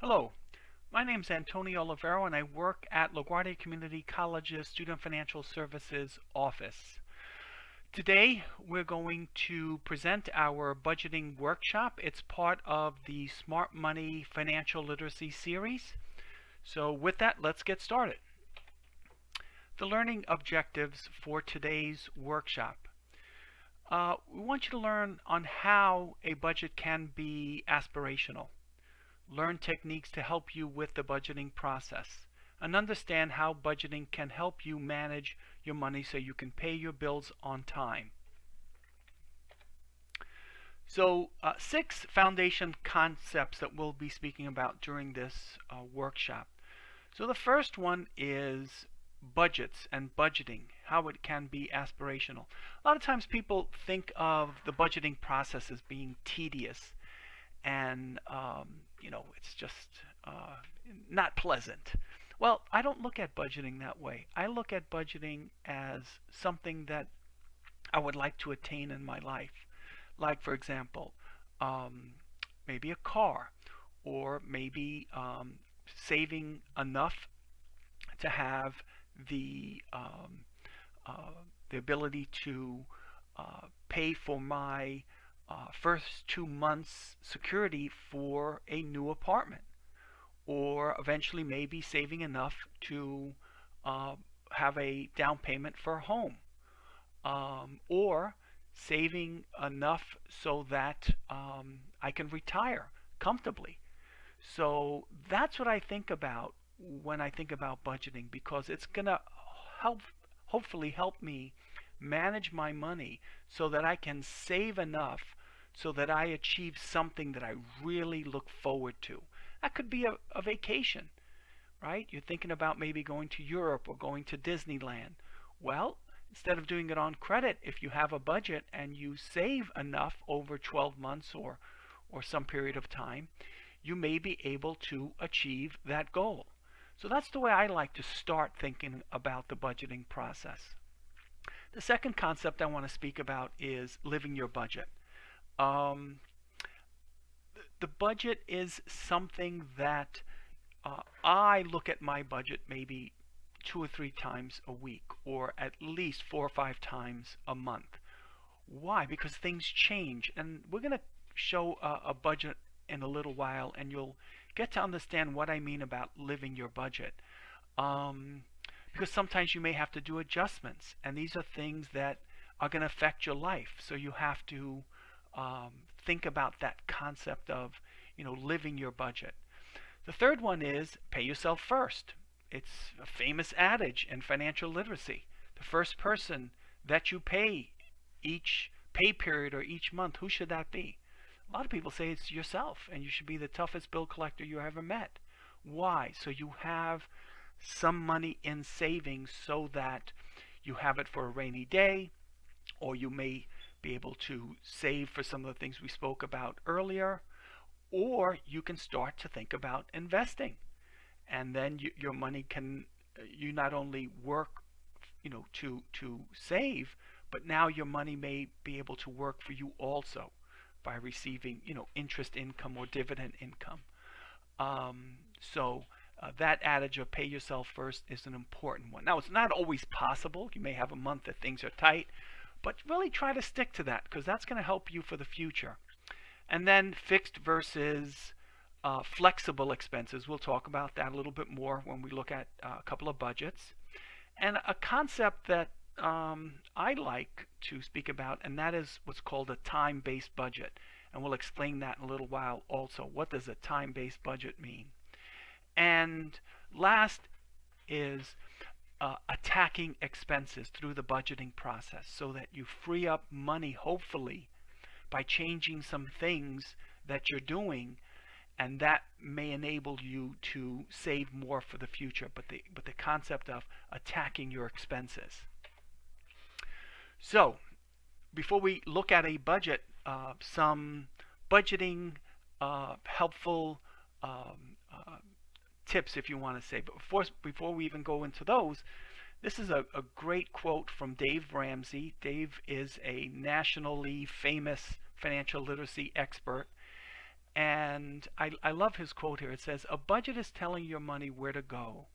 Hello, my name is Antonio Olivero and I work at LaGuardia Community College's Student Financial Services office. Today we're going to present our budgeting workshop. It's part of the Smart Money Financial Literacy series. So with that, let's get started. The learning objectives for today's workshop. We want you to learn on how a budget can be aspirational. Learn techniques to help you with the budgeting process, and understand how budgeting can help you manage your money so you can pay your bills on time. So, 6 foundation concepts that we'll be speaking about during this workshop. So the first one is budgets and budgeting, how it can be aspirational. A lot of times people think of the budgeting process as being tedious and it's just not pleasant. Well, I don't look at budgeting that way. I look at budgeting as something that I would like to attain in my life. Like, for example, maybe a car, or maybe saving enough to have the ability to pay for my first 2 months security for a new apartment, or eventually maybe saving enough to have a down payment for a home, or saving enough so that I can retire comfortably. So that's what I think about when I think about budgeting, because it's going to hopefully help me manage my money so that I can save enough so that I achieve something that I really look forward to. That could be a vacation, right? You're thinking about maybe going to Europe or going to Disneyland. Well, instead of doing it on credit, if you have a budget and you save enough over 12 months or some period of time, you may be able to achieve that goal. So that's the way I like to start thinking about the budgeting process. The second concept I want to speak about is living your budget. The budget is something that I look at my budget maybe 2 or 3 times a week, or at least 4 or 5 times a month. Why? Because things change, and we're going to show a budget in a little while, and you'll get to understand what I mean about living your budget. Because sometimes you may have to do adjustments, and these are things that are going to affect your life. So you have to think about that concept of, living your budget. The third one is pay yourself first. It's a famous adage in financial literacy. The first person that you pay each pay period or each month, who should that be? A lot of people say it's yourself, and you should be the toughest bill collector you ever met. Why? So you have some money in savings so that you have it for a rainy day, or you may be able to save for some of the things we spoke about earlier, or you can start to think about investing. And then your money can, you not only work, to save, but now your money may be able to work for you also by receiving, interest income or dividend income. That adage of pay yourself first is an important one. Now, it's not always possible. You may have a month that things are tight, but really try to stick to that, because that's going to help you for the future. And then fixed versus flexible expenses. We'll talk about that a little bit more when we look at a couple of budgets. And a concept that I like to speak about, and that is what's called a time-based budget. And we'll explain that in a little while also. What does a time-based budget mean? And last is attacking expenses through the budgeting process so that you free up money, hopefully, by changing some things that you're doing, and that may enable you to save more for the future. But the concept of attacking your expenses. So, before we look at a budget, some budgeting helpful tips, if you want to say. But before we even go into those, this is a great quote from Dave Ramsey. Dave is a nationally famous financial literacy expert, And I love his quote here. It says, "A budget is telling your money where to go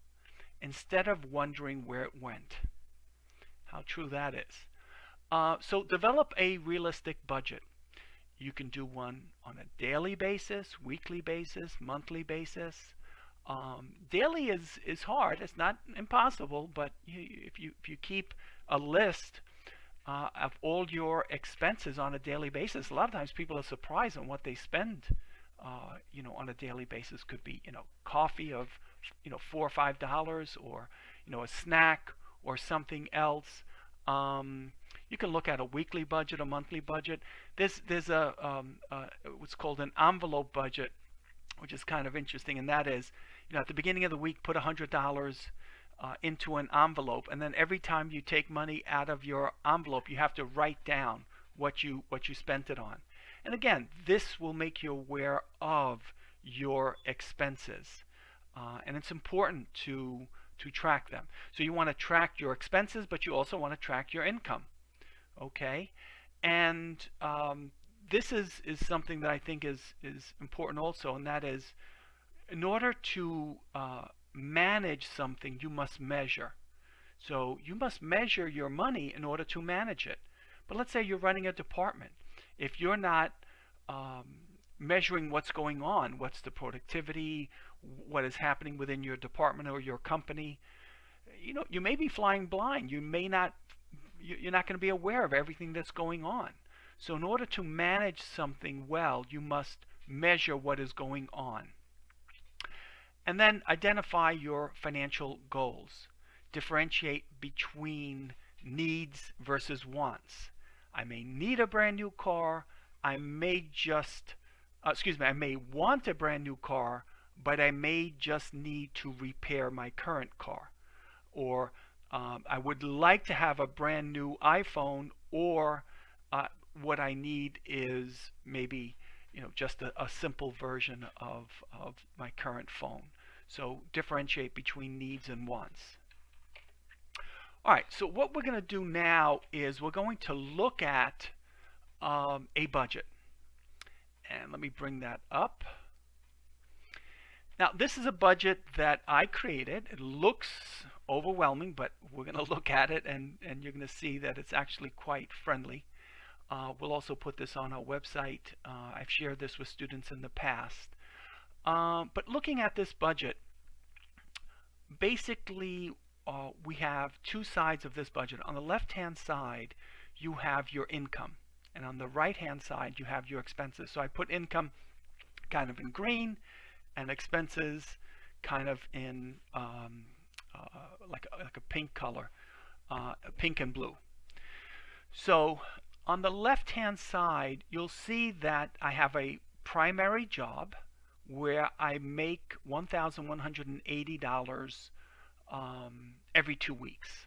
instead of wondering where it went." How true that is. So develop a realistic budget. You can do one on a daily basis, weekly basis, monthly basis. Daily is hard. It's not impossible, but if you keep a list of all your expenses on a daily basis, a lot of times people are surprised on what they spend. On a daily basis could be coffee of $4 or $5, or a snack or something else. You can look at a weekly budget, a monthly budget. There's what's called an envelope budget, which is kind of interesting, and that is, at the beginning of the week, put $100 into an envelope, and then every time you take money out of your envelope, you have to write down what you spent it on. And again, this will make you aware of your expenses, and it's important to track them. So you want to track your expenses, but you also want to track your income. Okay, and this is something that I think is important also, and that is, in order to manage something, you must measure. So you must measure your money in order to manage it. But let's say you're running a department. If you're not measuring what's going on, what's the productivity, what is happening within your department or your company, you may be flying blind. You're not going to be aware of everything that's going on. So in order to manage something well, you must measure what is going on. And then identify your financial goals. Differentiate between needs versus wants. I may need a brand new car. I may want a brand new car, but I may just need to repair my current car. Or I would like to have a brand new iPhone, or what I need is maybe just a simple version of my current phone. So differentiate between needs and wants. All right, so what we're going to do now is we're going to look at a budget. And let me bring that up. Now, this is a budget that I created. It looks overwhelming, but we're going to look at it, and you're going to see that it's actually quite friendly. We'll also put this on our website. I've shared this with students in the past. But looking at this budget, basically we have two sides of this budget. On the left-hand side, you have your income, and on the right-hand side, you have your expenses. So I put income kind of in green, and expenses kind of in like a pink color, pink and blue. So on the left-hand side, you'll see that I have a primary job where I make $1,180 every 2 weeks.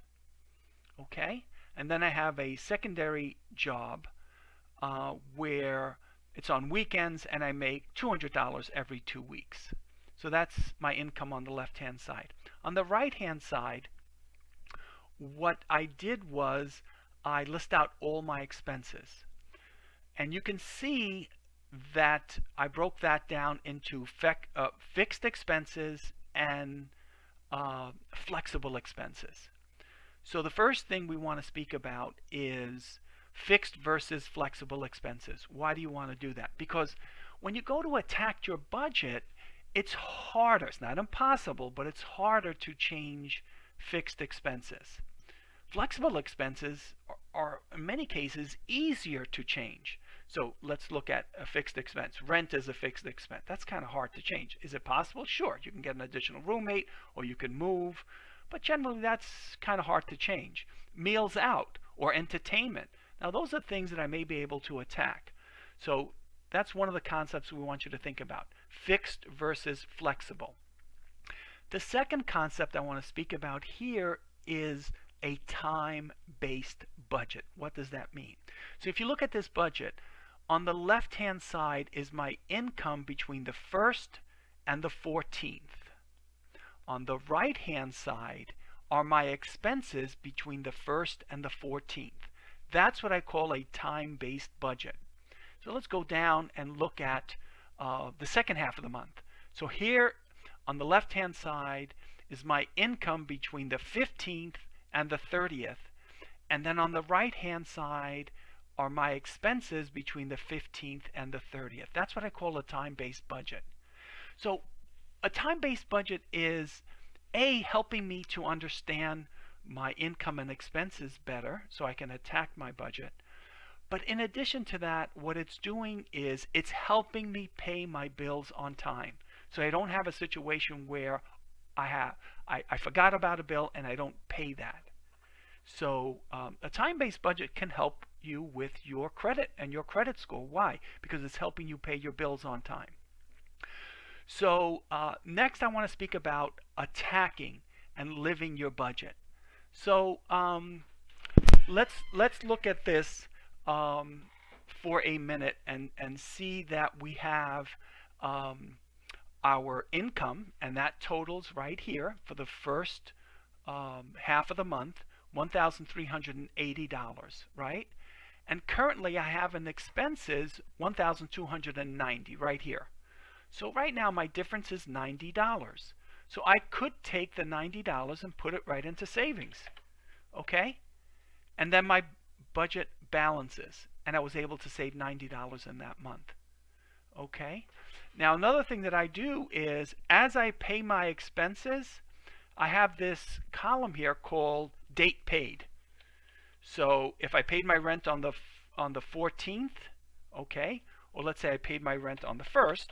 Okay, and then I have a secondary job where it's on weekends, and I make $200 every 2 weeks. So that's my income on the left-hand side. On the right-hand side, what I did was I list out all my expenses. And you can see that I broke that down into fixed expenses and flexible expenses. So the first thing we want to speak about is fixed versus flexible expenses. Why do you want to do that? Because when you go to attack your budget, it's harder. It's not impossible, but it's harder to change fixed expenses. Flexible expenses are in many cases easier to change. So let's look at a fixed expense. Rent is a fixed expense. That's kind of hard to change. Is it possible? Sure. You can get an additional roommate, or you can move, but generally that's kind of hard to change. Meals out or entertainment. Now those are things that I may be able to attack. So that's one of the concepts we want you to think about. Fixed versus flexible. The second concept I want to speak about here is a time-based budget. What does that mean? So if you look at this budget, on the left-hand side is my income between the 1st and the 14th. On the right-hand side are my expenses between the 1st and the 14th. That's what I call a time-based budget. So let's go down and look at the second half of the month. So here on the left hand side is my income between the 15th and the 30th. And then on the right hand side are my expenses between the 15th and the 30th. That's what I call a time-based budget. So a time-based budget is helping me to understand my income and expenses better so I can attack my budget. But in addition to that, what it's doing is it's helping me pay my bills on time. So I don't have a situation where I forgot about a bill and I don't pay that. So a time-based budget can help you with your credit and your credit score. Why? Because it's helping you pay your bills on time. So next I want to speak about attacking and living your budget. So let's look at this for a minute and see that we have our income, and that totals right here for the first half of the month, $1,380, right? And currently I have an expenses $1,290 right here. So right now my difference is $90. So I could take the $90 and put it right into savings, okay? And then my budget balances, and I was able to save $90 in that month, okay? Now another thing that I do is as I pay my expenses, I have this column here called date paid. So if I paid my rent on the 14th, okay, or let's say I paid my rent on the 1st,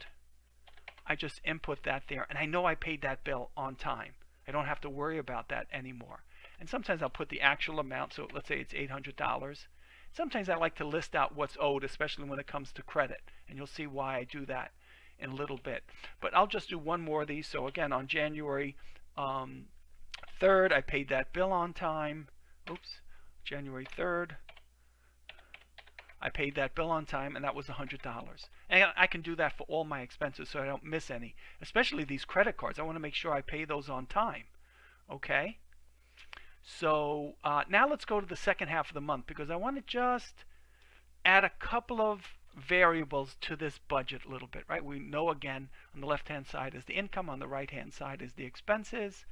I just input that there, and I know I paid that bill on time. I don't have to worry about that anymore. And sometimes I'll put the actual amount, so let's say it's $800. Sometimes I like to list out what's owed, especially when it comes to credit, and you'll see why I do that in a little bit. But I'll just do one more of these. So again, on January 3rd, I paid that bill on time. Oops, January 3rd. I paid that bill on time, and that was $100. And I can do that for all my expenses so I don't miss any, especially these credit cards. I want to make sure I pay those on time. Okay? So now let's go to the second half of the month, because I want to just add a couple of variables to this budget a little bit, right? We know again on the left hand side is the income, on the right hand side is the expenses.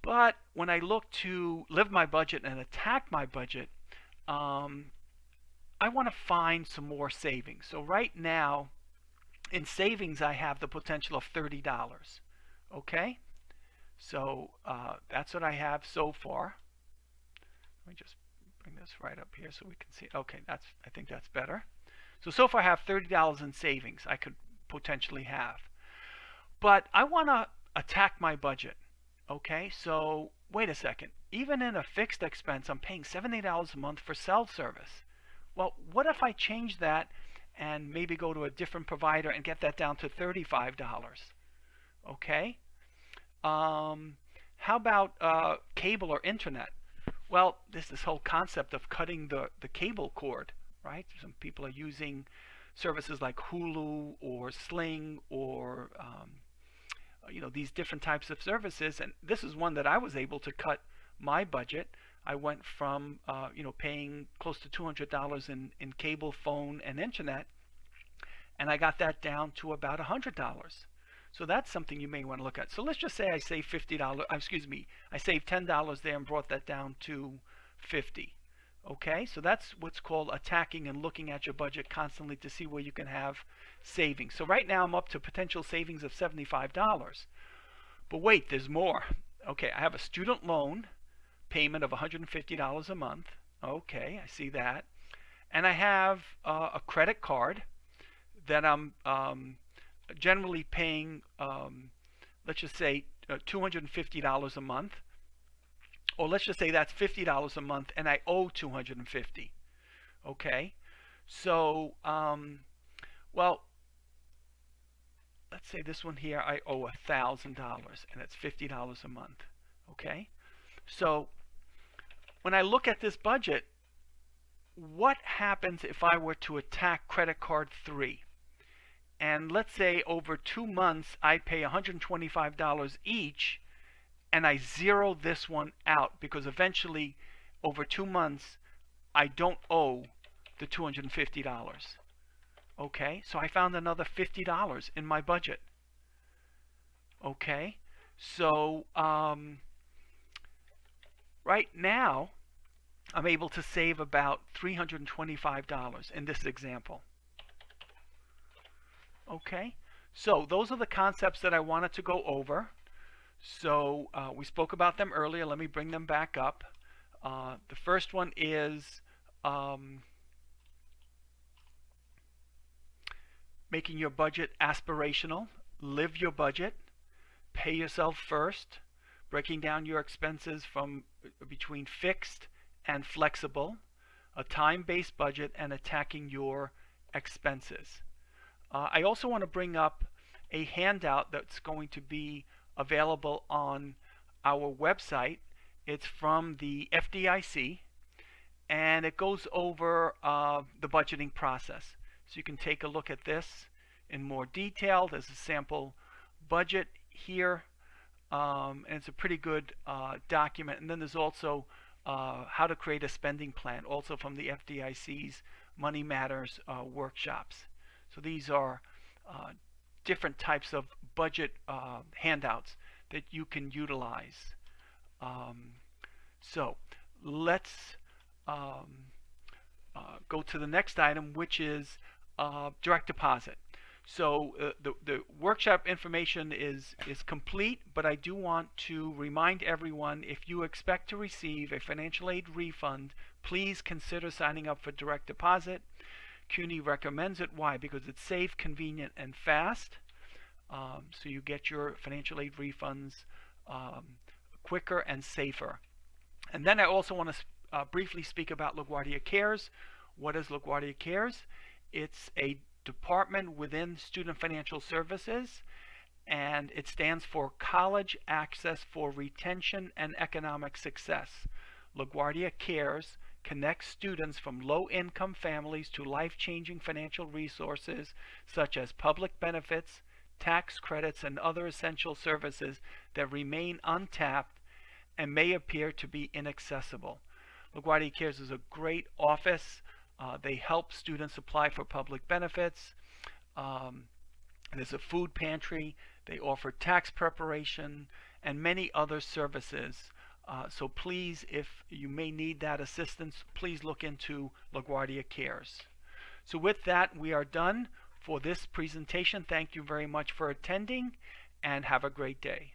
But when I look to live my budget and attack my budget, I want to find some more savings. So right now in savings I have the potential of $30. Okay? So that's what I have so far. Let me just bring this right up here so we can see. Okay, I think that's better. So far I have $30 in savings I could potentially have. But I want to attack my budget. Okay, so wait a second. Even in a fixed expense, I'm paying $70 a month for cell service. Well, what if I change that and maybe go to a different provider and get that down to $35? Okay. How about cable or internet? Well, there's this whole concept of cutting the cable cord, right? Some people are using services like Hulu or Sling or these different types of services, and this is one that I was able to cut my budget. I went from paying close to $200 in cable, phone, and internet, and I got that down to about $100. So that's something you may want to look at. So let's just say I saved $50. I saved $10 there and brought that down to $50. Okay, so that's what's called attacking and looking at your budget constantly to see where you can have savings. So right now I'm up to potential savings of $75. But wait, there's more. Okay, I have a student loan payment of $150 a month. Okay, I see that. And I have a credit card that I'm generally paying, let's just say $250 a month. Or let's just say that's $50 a month and I owe $250. Okay, so well, let's say this one here I owe $1,000 and it's $50 a month. Okay, so when I look at this budget, what happens if I were to attack credit card 3? And let's say over 2 months I pay $125 each, and I zero this one out because eventually over 2 months I don't owe the $250. Okay, so I found another $50 in my budget. Okay, so right now I'm able to save about $325 in this example. Okay, so those are the concepts that I wanted to go over. So we spoke about them earlier. Let me bring them back up. The first one is making your budget aspirational. Live your budget. Pay yourself first. Breaking down your expenses from between fixed and flexible. A time-based budget, and attacking your expenses. I also want to bring up a handout that's going to be available on our website. It's from the FDIC, and it goes over the budgeting process. So you can take a look at this in more detail. There's a sample budget here, and it's a pretty good document. And then there's also how to create a spending plan, also from the FDIC's Money Matters workshops. So these are different types of budget handouts that you can utilize. So let's go to the next item, which is direct deposit. So the workshop information is complete, but I do want to remind everyone, if you expect to receive a financial aid refund, please consider signing up for direct deposit. CUNY recommends it. Why? Because it's safe, convenient, and fast. So you get your financial aid refunds quicker and safer. And then I also want to briefly speak about LaGuardia Cares. What is LaGuardia Cares? It's a department within Student Financial Services, and it stands for College Access for Retention and Economic Success. LaGuardia Cares connects students from low-income families to life-changing financial resources such as public benefits, tax credits, and other essential services that remain untapped and may appear to be inaccessible. LaGuardia Cares is a great office. They help students apply for public benefits. There's a food pantry. They offer tax preparation and many other services. So please, if you may need that assistance, please look into LaGuardia Cares. So with that, we are done for this presentation. Thank you very much for attending, and have a great day.